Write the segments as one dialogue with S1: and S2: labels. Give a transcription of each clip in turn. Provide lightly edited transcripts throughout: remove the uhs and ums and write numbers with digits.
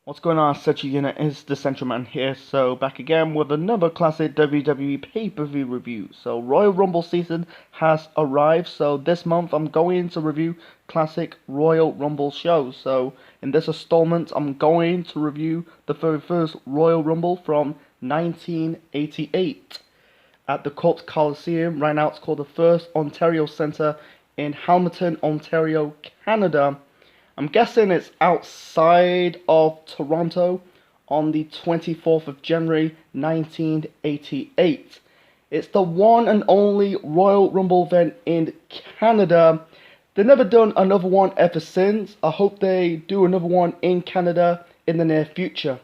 S1: What's going on, Sechi Unit? Is the Central Man here, so back again with another classic WWE pay-per-view review. So Royal Rumble season has arrived, so this month I'm going to review classic Royal Rumble shows. So in this installment I'm going to review the very first Royal Rumble from 1988 at the Colt Coliseum. Right now it's called the First Ontario Centre in Hamilton, Ontario, Canada. I'm guessing it's outside of Toronto on the 24th of January 1988. It's the one and only Royal Rumble event in Canada. They've never done another one ever since. I hope they do another one in Canada in the near future.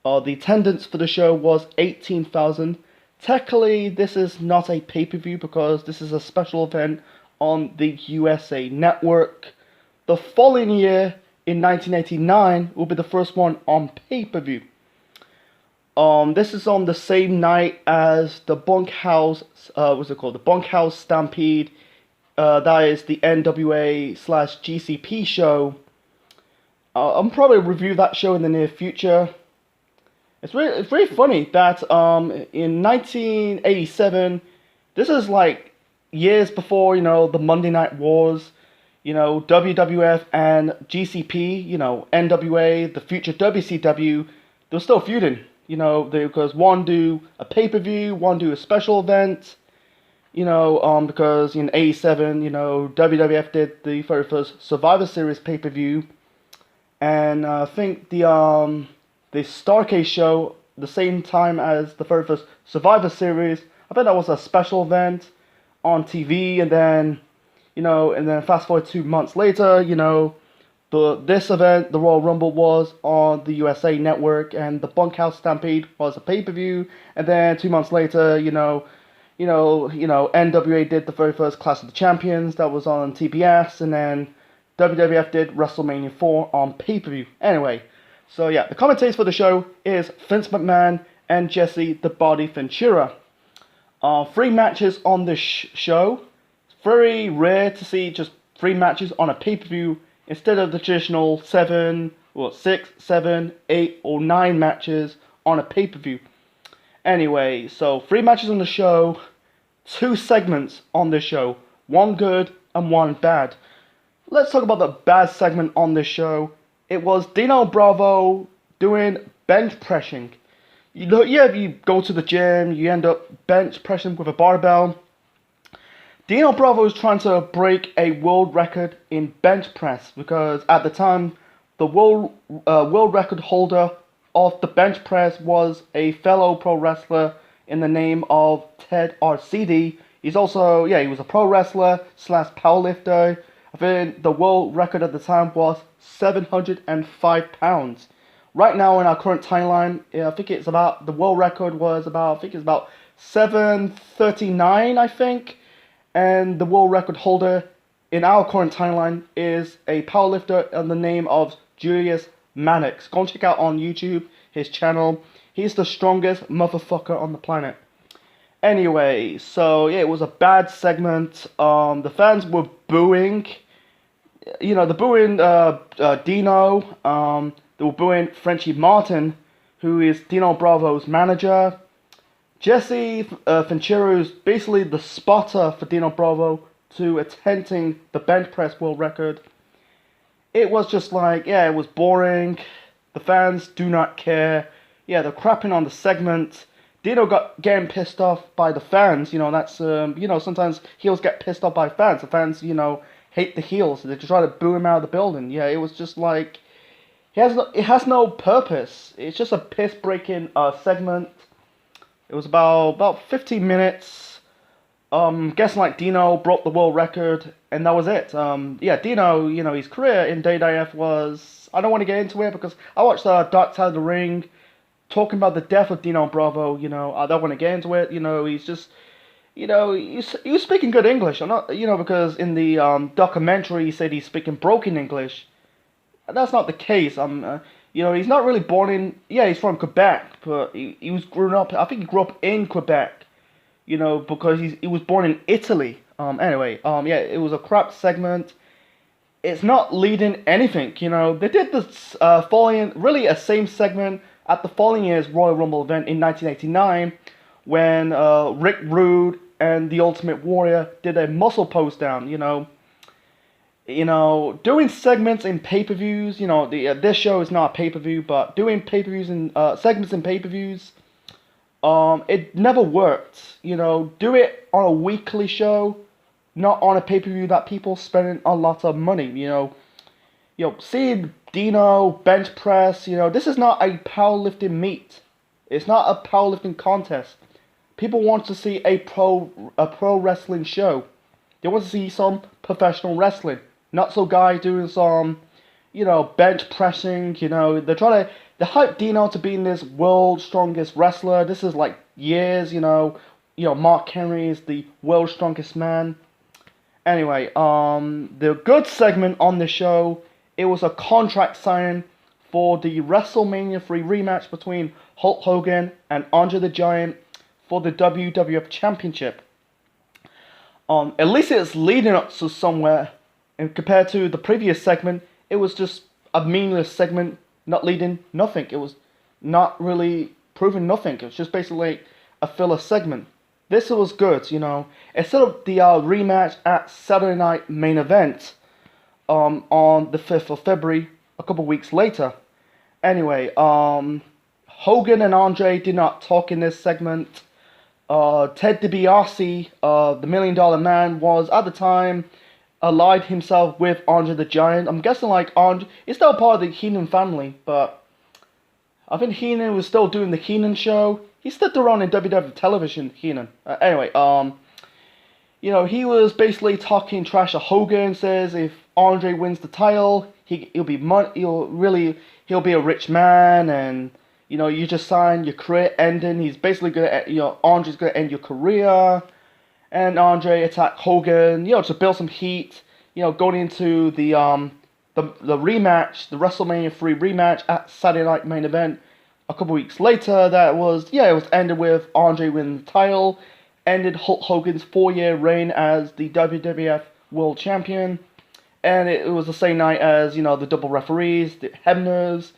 S1: The attendance for the show was 18,000. Technically, this is not a pay-per-view because this is a special event on the USA Network. The following year, in 1989, will be the first one on pay-per-view. This is on the same night as the Bunkhouse, The Bunkhouse Stampede. That is the NWA/GCP show. I'll probably review that show in the near future. It's very funny that in 1987, this is like years before, the Monday Night Wars. WWF and GCP, NWA, the future WCW, they were still feuding, because one do a pay-per-view, one do a special event, because in 87, WWF did the very first Survivor Series pay-per-view, and I think the Starcade show, the same time as the very first Survivor Series, I think that was a special event on TV, and then fast forward 2 months later, this event, the Royal Rumble, was on the USA Network, and the Bunkhouse Stampede was a pay-per-view, and then 2 months later, NWA did the very first Clash of the Champions, that was on TBS, and then WWF did WrestleMania 4 on pay-per-view. Anyway, so yeah, the commentators for the show is Vince McMahon and Jesse the Body Ventura. 3 matches on this show. Very rare to see just 3 matches on a pay-per-view instead of the traditional 6, 7, 8, or 9 matches on a pay-per-view. Anyway, so 3 matches on the show, 2 segments on this show, 1 good and 1 bad. Let's talk about the bad segment on this show. It was Dino Bravo doing bench pressing. You go to the gym, you end up bench pressing with a barbell. Dino Bravo is trying to break a world record in bench press because at the time the world record holder of the bench press was a fellow pro wrestler in the name of Ted Arcidi. He's also, he was a pro wrestler / powerlifter. I think the world record at the time was 705 pounds. Right now in our current timeline, I think the world record was about 739, I think. And the world record holder in our current timeline is a powerlifter in the name of Julius Mannix. Go and check out on YouTube his channel. He's the strongest motherfucker on the planet. Anyway, so yeah, it was a bad segment. The fans were booing. They're booing Dino. They were booing Frenchie Martin, who is Dino Bravo's manager. Jesse Ventura is basically the spotter for Dino Bravo to attempting the bench press world record. It was just like, it was boring. The fans do not care. They're crapping on the segment. Dino getting pissed off by the fans. That's, sometimes heels get pissed off by fans. The fans, hate the heels. They just try to boo him out of the building. It was just like, it has no purpose. It's just a piss-breaking segment. It was about 15 minutes. Guessing like Dino broke the world record, and that was it. Dino, his career in WWF was, I don't want to get into it because I watched Dark Side of the Ring, talking about the death of Dino Bravo. I don't want to get into it. He's just, he was speaking good English. I'm not, because in the documentary he said he's speaking broken English. That's not the case. He's not really born in, he's from Quebec, but he was grown up, I think he grew up in Quebec, because he was born in Italy. It was a crap segment. it's not leading anything. You know, they did this following really a same segment at the following year's Royal Rumble event in 1989 when Rick Rude and the Ultimate Warrior did a muscle pose down. Doing segments in pay-per-views. This show is not a pay-per-view, but doing pay-per-views and segments in pay-per-views, it never worked. Do it on a weekly show, not on a pay-per-view that people spending a lot of money. Seeing Dino bench press. This is not a powerlifting meet. It's not a powerlifting contest. People want to see a pro wrestling show. They want to see some professional wrestling. Not some guy doing some, bench pressing. They hype Dino to being this world's strongest wrestler. This is like years. Mark Henry is the world's strongest man. Anyway, the good segment on the show, it was a contract signing for the WrestleMania 3 rematch between Hulk Hogan and Andre the Giant for the WWF Championship. At least it's leading up to somewhere. And compared to the previous segment, it was just a meaningless segment, not leading nothing. It was not really proving nothing. It was just basically a filler segment. This was good, Instead of the rematch at Saturday Night Main Event on the 5th of February, a couple weeks later. Anyway, Hogan and Andre did not talk in this segment. Ted DiBiase, the $1 Million Man, was at the time allied himself with Andre the Giant. I'm guessing Andre is still part of the Heenan family, but I think Heenan was still doing the Heenan show. He stuck around in WWF television, Heenan. Anyway, he was basically talking trash to Hogan. Says if Andre wins the title, he'll be a rich man, and you just sign your career ending. He's basically Andre's gonna end your career. And Andre attacked Hogan, to build some heat, going into the rematch, the WrestleMania 3 rematch at Saturday Night Main Event a couple weeks later. It was ended with Andre winning the title, ended Hulk Hogan's 4-year reign as the WWF World Champion, and it was the same night as, the double referees, the Hebners,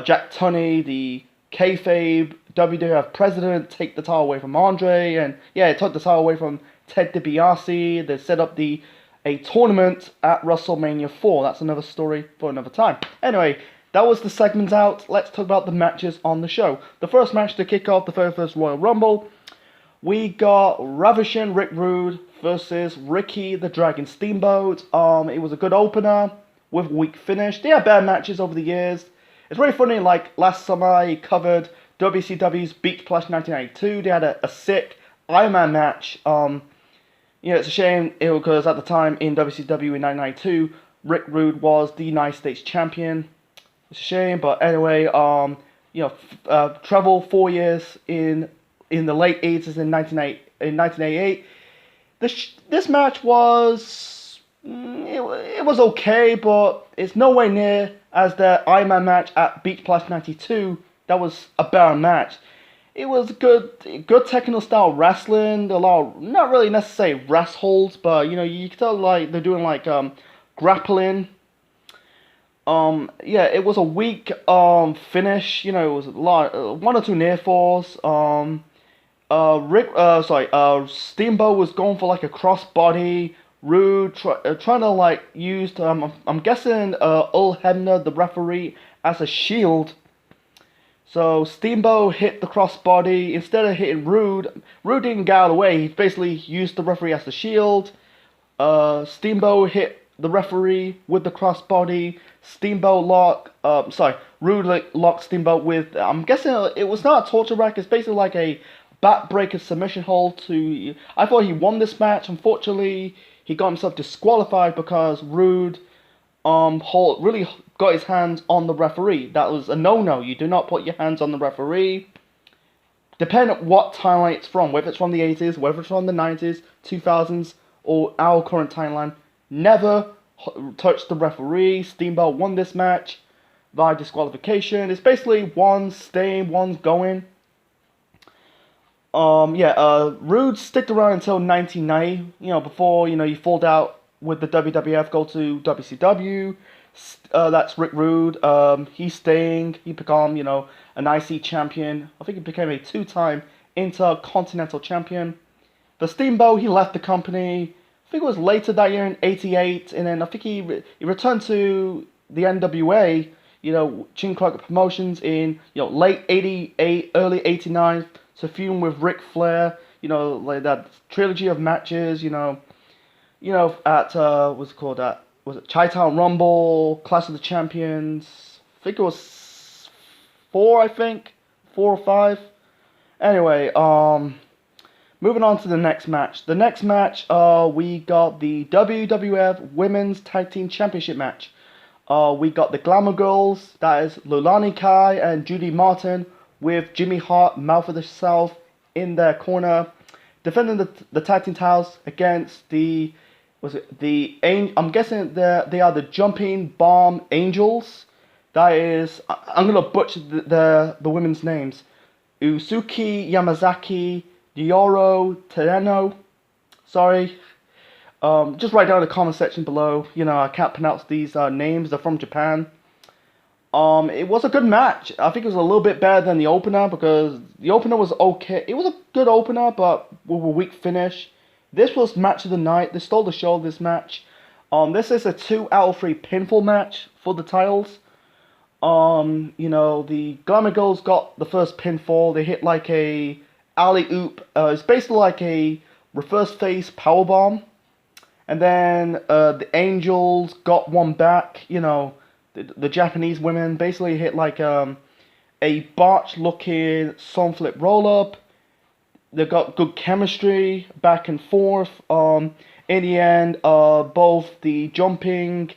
S1: Jack Tunney, the kayfabe WWF president, take the title away from Andre, and it took the title away from Ted DiBiase. They set up a tournament at WrestleMania 4. That's another story for another time. Anyway, that was the segments out. Let's talk about the matches on the show. The first match to kick off the 31st Royal Rumble, we got Ravishing Rick Rude versus Ricky the Dragon Steamboat. It was a good opener with a weak finish. They had bad matches over the years. It's really funny, last summer I covered WCW's Beach Splash 1992. They had a sick Iron Man match. It's a shame because at the time in WCW in 1992, Rick Rude was the United States champion. It's a shame, but anyway, travel 4 years in the late 80s in 1988. This match was it was okay, but it's nowhere near as the Iron Man match at Beach Splash 92. That was a better match. It was good technical style wrestling. A lot of, not really necessarily rest holds, but you can tell they're doing grappling. It was a weak finish. It was a lot, 1 or 2 near falls. Steamboat was going for a crossbody. Rude trying to use I'm guessing Earl Hebner, the referee, as a shield. So Steamboat hit the crossbody instead of hitting Rude. Rude didn't get out of the way. He basically used the referee as the shield. Steamboat hit the referee with the crossbody. Rude locked Steamboat with, I'm guessing it was not a torture rack. It's basically like a backbreaker submission hold. I thought he won this match. Unfortunately, he got himself disqualified because Rude really got his hands on the referee. That was a no-no. You do not put your hands on the referee. Depending on what timeline it's from, whether it's from the 80s, whether it's from the 90s, 2000s, or our current timeline, never touch the referee. Steamboat won this match via disqualification. It's basically one's staying, one's going. Rude sticked around until 1990, before, he pulled out with the WWF go to WCW. That's Rick Rude. He's staying. He became, an IC champion. I think he became a two-time Intercontinental champion. The Steamboat, he left the company. I think it was later that year in '88, and then I think he returned to the NWA. Chin Clark Promotions in late '88, early '89 to feud with Ric Flair. Like that trilogy of matches. At what's it called? That was it Chi-Town Rumble, Clash of the Champions. I think it was four. I think 4 or 5. Anyway, moving on to the next match. The next match, we got the WWF Women's Tag Team Championship match. We got the Glamour Girls, that is Leilani Kai and Judy Martin, with Jimmy Hart, Mouth of the South, in their corner, defending the tag team titles against I'm guessing they are the Jumping Bomb Angels. That is, I'm gonna butcher the women's names. Usuki Yamazaki, Dioro Tereno. Sorry. Just write down in the comment section below. I can't pronounce these names. They're from Japan. It was a good match. I think it was a little bit better than the opener because the opener was okay. It was a good opener, but with a weak finish. This was match of the night. They stole the show, this match. This is a 2 out of 3 pinfall match for the titles. The Glamour Girls got the first pinfall. They hit like a alley-oop. It's basically like a reverse face powerbomb. And then the Angels got one back. The Japanese women basically hit like a botch-looking sun flip roll-up. They got good chemistry back and forth. In the end, both the Jumping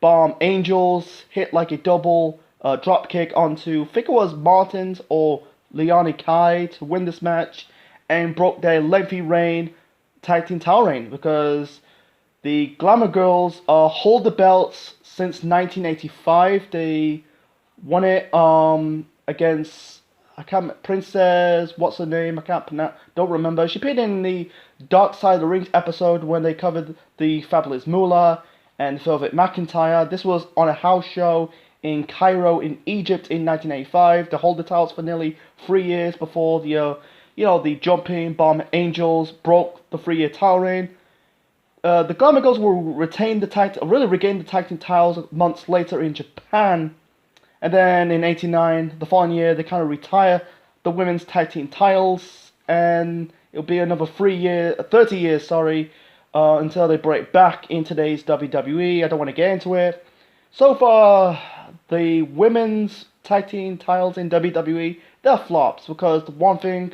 S1: Bomb Angels hit like a double drop kick onto, I think it was Martins or Leilani Kai to win this match and broke their lengthy tag team title reign, because the Glamour Girls hold the belts since 1985. They won it against Princess, what's her name? I can't pronounce. Don't remember. She appeared in the Dark Side of the Ring episode when they covered the Fabulous Moolah and Velvet McIntyre. This was on a house show in Cairo in Egypt in 1985. They hold the titles for nearly 3 years before the Jumping Bomb Angels broke the 3-year title reign. The Glamour Girls will regain the tag team titles months later in Japan. And then in '89, the following year, they kind of retire the women's tag team titles, and it'll be another 30 years, until they break back in today's WWE. I don't want to get into it. So far, the women's tag team titles in WWE, they're flops, because the one thing,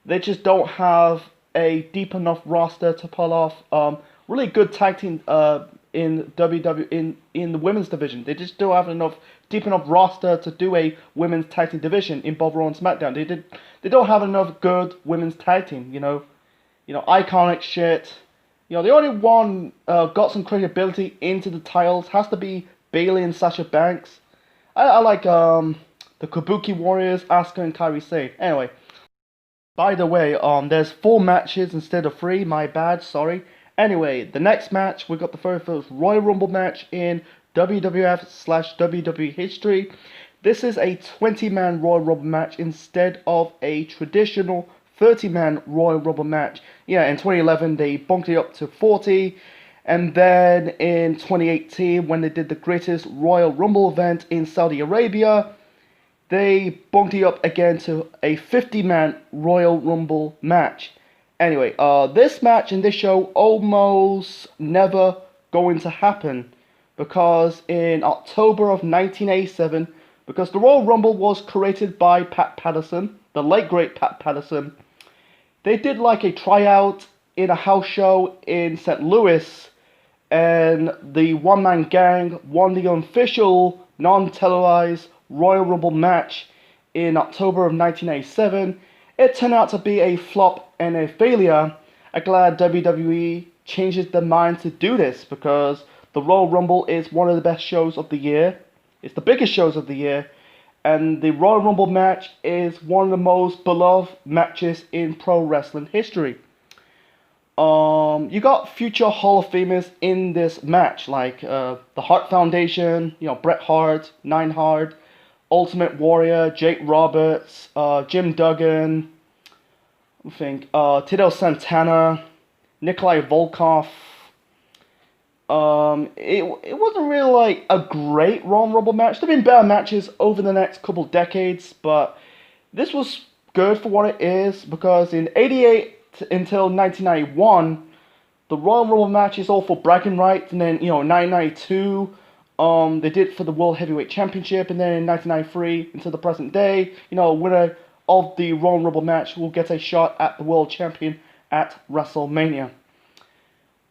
S1: they just don't have a deep enough roster to pull off really good tag team in WWE in the women's division. They just don't have deep enough roster to do a women's tag team division in both Raw and SmackDown. They don't have enough good women's tag team. Iconic shit. The only one got some credibility into the titles has to be Bayley and Sasha Banks. I like the Kabuki Warriors, Asuka and Kairi Sane. Anyway, by the way, there's 4 matches instead of 3. My bad, sorry. Anyway, the next match, we got the very first Royal Rumble match in WWF/WWE history. This is a 20-man Royal Rumble match instead of a traditional 30-man Royal Rumble match. Yeah, in 2011 they bumped it up to 40, and then in 2018 when they did the greatest Royal Rumble event in Saudi Arabia, they bumped it up again to a 50-man Royal Rumble match. Anyway, this match in this show almost never going to happen, because in October of 1987, because the Royal Rumble was created by Pat Patterson, the late great Pat Patterson, they did like a tryout in a house show in St. Louis, and the one-man gang won the unofficial, non-televised Royal Rumble match in October of 1987. It turned out to be a flop and a failure. I'm glad WWE changes their mind to do this, because the Royal Rumble is one of the best shows of the year. It's the biggest shows of the year. And the Royal Rumble match is one of the most beloved matches in pro wrestling history. You got future Hall of Famers in this match, like the Hart Foundation, Bret Hart, Neidhart, Ultimate Warrior, Jake Roberts, Jim Duggan, I think, Tito Santana, Nikolai Volkov. It wasn't really like a great Royal Rumble match. There've been better matches over the next couple decades, but this was good for what it is, because in '88 until 1991, the Royal Rumble match is all for bragging rights, and then 1992, they did for the World Heavyweight Championship, and then in 1993 until the present day, winner of the Royal Rumble match will get a shot at the World Champion at WrestleMania.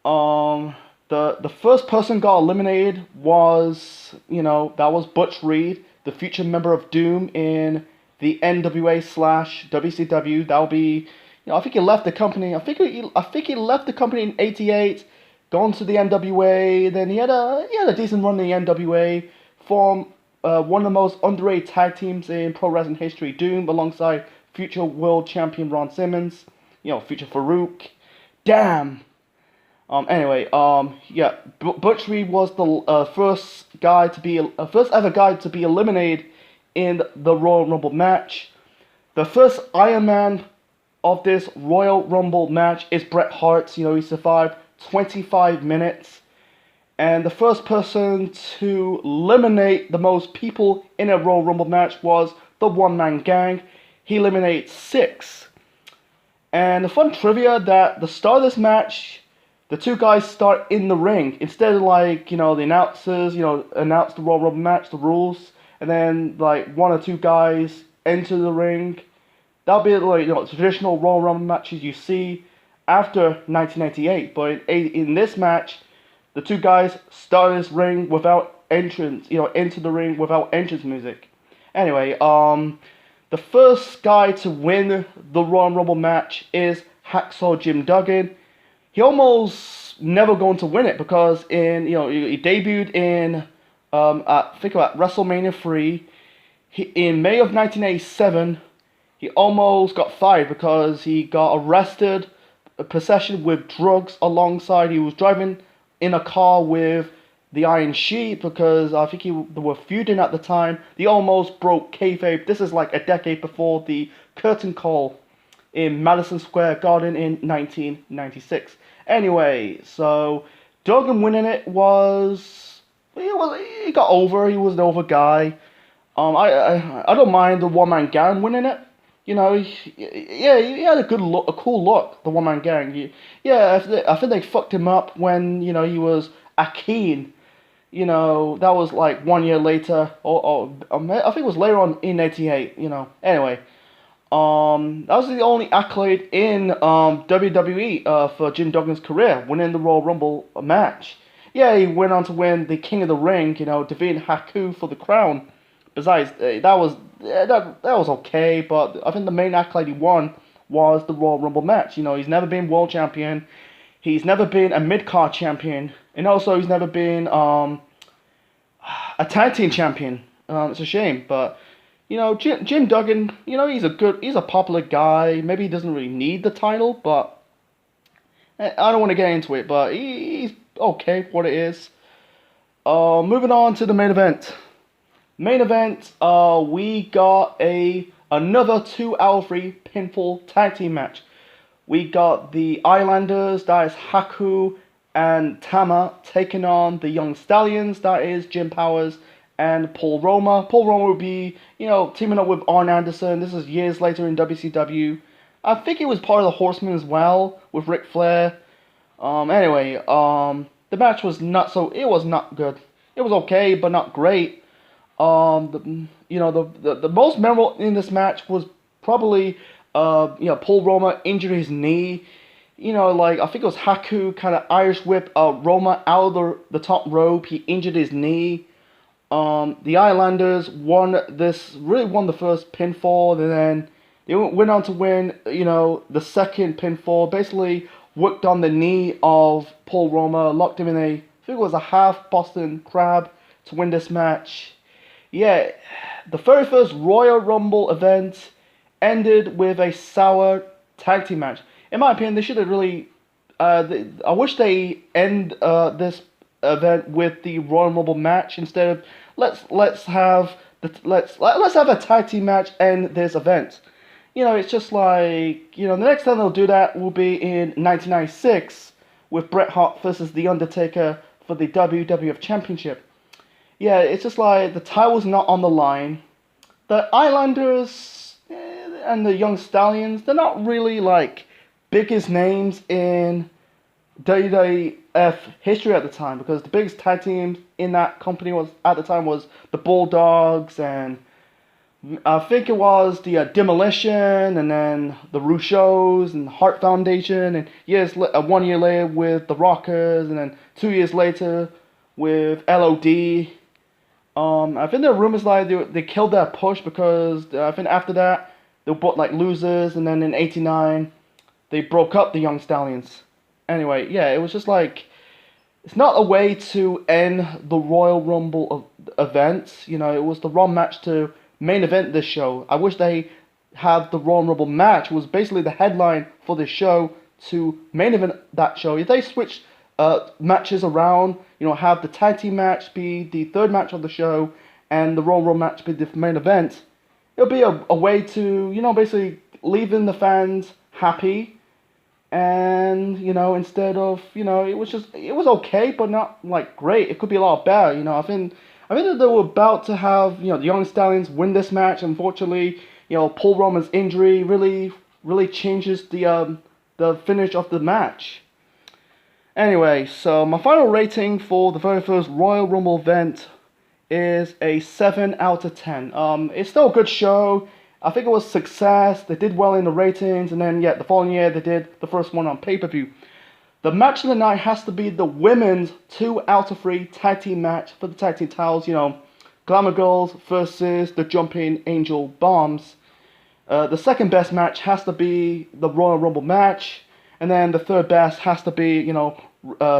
S1: The first person got eliminated was, that was Butch Reed, the future member of Doom in the NWA/WCW. That'll be, I think he left the company. I think he left the company in '88, gone to the NWA. Then he had a decent run in the NWA, formed one of the most underrated tag teams in pro wrestling history, Doom, alongside future world champion Ron Simmons, future Farouk. Damn. Anyway, Butch Reed was the first ever guy to be eliminated in the Royal Rumble match. The first Iron Man of this Royal Rumble match is Bret Hart. He survived 25 minutes. And the first person to eliminate the most people in a Royal Rumble match was the one-man gang. He eliminated 6. And the fun trivia that the start of this match, the two guys start in the ring. Instead of the announcers, announce the Royal Rumble match, the rules, and then one or two guys enter the ring. That'll be traditional Royal Rumble matches you see after 1998. But in this match, the two guys start this ring without entrance, enter the ring without entrance music. Anyway, the first guy to win the Royal Rumble match is Hacksaw Jim Duggan. He almost never going to win it, because he debuted in I think about WrestleMania 3. In May of 1987, he almost got fired because he got arrested, possession with drugs alongside. He was driving in a car with the Iron Sheik, because I think they were feuding at the time. They almost broke kayfabe. This is like a decade before the curtain call in Madison Square Garden in 1996. Anyway, so Duggan winning it he got over. He was an over guy. I don't mind the one-man gang winning it. He had a good look, a cool look. The one-man gang. I think they fucked him up when he was Akeem. That was like 1 year later, or I think it was later on in '88. Anyway. That was the only accolade in WWE for Jim Duggan's career, winning the Royal Rumble match. Yeah, he went on to win the King of the Ring, defeating Haku for the crown. Besides, that was okay, but I think the main accolade he won was the Royal Rumble match. He's never been world champion, he's never been a mid-card champion, and also he's never been a tag team champion. It's a shame, but Jim Duggan, he's a popular guy. Maybe he doesn't really need the title, but I don't want to get into it, but he's okay for what it is. Moving on to the main event. We got another 2-hour-free pinfall tag team match. We got the Islanders, that is Haku and Tama, taking on the Young Stallions, that is Jim Powers and Paul Roma. Paul Roma would be, teaming up with Arn Anderson. This is years later in WCW. I think he was part of the Horsemen as well, with Ric Flair. Anyway, the match was it was not good. It was okay, but not great. The most memorable in this match was probably, Paul Roma injured his knee. I think it was Haku kind of Irish whip Roma out of the top rope. He injured his knee. The Islanders won the first pinfall, and then they went on to win, the second pinfall. Basically, worked on the knee of Paul Roma, locked him in I think it was a half Boston Crab to win this match. Yeah, the very first Royal Rumble event ended with a sour tag team match. In my opinion, they should have really I wish they end this event with the Royal Rumble match instead of let's have a tag team match end this event. It's just like, the next time they'll do that will be in 1996 with Bret Hart versus The Undertaker for the WWF Championship. Yeah, it's just like the title's not on the line. The Islanders and the Young Stallions, they're not really like biggest names in WWF history at the time, because the biggest tag teams in that company was at the time was the Bulldogs, and I think it was the Demolition, and then the Russos and the Hart Foundation, and 1 year later with the Rockers, and then 2 years later with LOD. I think there are rumors like they killed that push because I think after that they were both like losers, and then in '89 they broke up the Young Stallions. Anyway, yeah, it was just like, it's not a way to end the Royal Rumble event. It was the wrong match to main event this show. I wish they have the Royal Rumble match, was basically the headline for this show, to main event that show. If they switch matches around, have the tag team match be the third match of the show and the Royal Rumble match be the main event, it'll be a way to, basically leaving the fans happy. And, instead of, it was okay, but not like great. It could be a lot better. I think that they were about to have, the Young Stallions win this match. Unfortunately, Paul Roman's injury really changes the finish of the match. Anyway, so my final rating for the very first Royal Rumble event is a 7 out of 10. It's still a good show. I think it was a success. They did well in the ratings, and then the following year they did the first one on pay-per-view. The match of the night has to be the women's 2 out of 3 tag team match for the tag team titles. Glamour Girls versus the Jumping Angel Bombs. The second best match has to be the Royal Rumble match, and then the third best has to be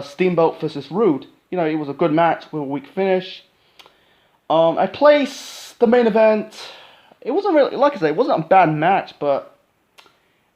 S1: Steamboat versus Rude. It was a good match with a weak finish. I place the main event. It wasn't really, like I said, it wasn't a bad match, but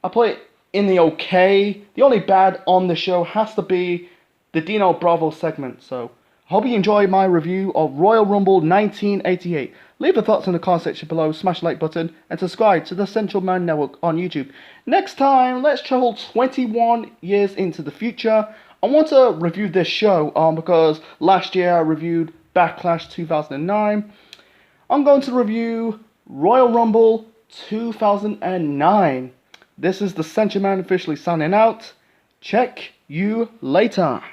S1: I put it in the okay. The only bad on the show has to be the Dino Bravo segment. So, I hope you enjoyed my review of Royal Rumble 1988. Leave your thoughts in the comment section below, smash the like button, and subscribe to the Central Man Network on YouTube. Next time, let's travel 21 years into the future. I want to review this show because last year I reviewed Backlash 2009. I'm going to review Royal Rumble 2009. This is the Central Man officially signing out. Check you later.